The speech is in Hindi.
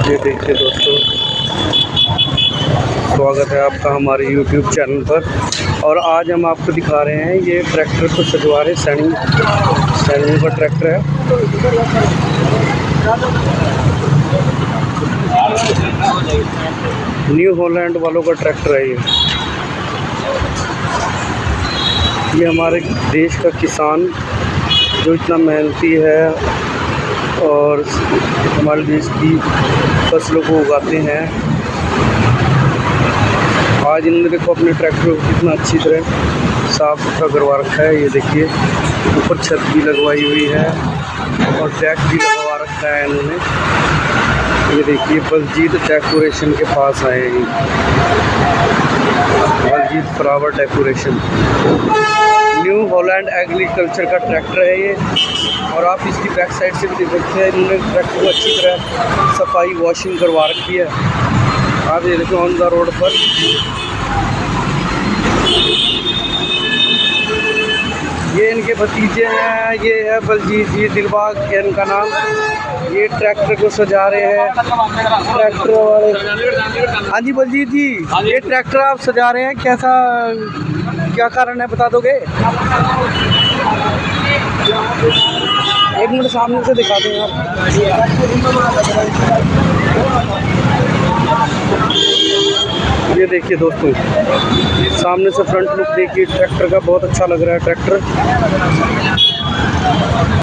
ये देखिए दोस्तों, स्वागत है आपका हमारे YouTube चैनल पर। और आज हम आपको दिखा रहे हैं ये ट्रैक्टर को सजवा रहे सैनिंग का ट्रैक्टर है। न्यू हॉलैंड वालों का ट्रैक्टर है ये हमारे देश का किसान जो इतना मेहनती है और हमारे देश की फसलों को उगाते हैं। आज इन्होंने देखो अपने ट्रैक्टर को कितना अच्छी तरह साफ़ सुथरा करवा रखा है। ये देखिए ऊपर छत भी लगवाई हुई है और टैग भी लगवा रखा है इन्होंने। ये देखिए बलजीत डेकोरेशन के पास आए हैं, Baljit flower decoration. New Holland agriculture का ट्रैक्टर है ये। और आप इसकी बैक साइड से भी देख सकते हैं, इन्होंने ट्रैक्टर को अच्छी तरह सफाई वॉशिंग करवा रखी है। आप ये देखो ऑन द रोड पर ये इनके भतीजे हैं, ये है बलजीत जी, दिलबाग है इनका नाम। ये ट्रैक्टर को सजा रहे हैं ट्रैक्टर वाले। हाँ जी बलजीत जी, ये ट्रैक्टर आप सजा रहे हैं, कैसा क्या कारण है बता दोगे? एक मिनट सामने से दिखा दें आप। ये देखिए दोस्तों, सामने से फ्रंट लुक देखिए ट्रैक्टर का, बहुत अच्छा लग रहा है ट्रैक्टर।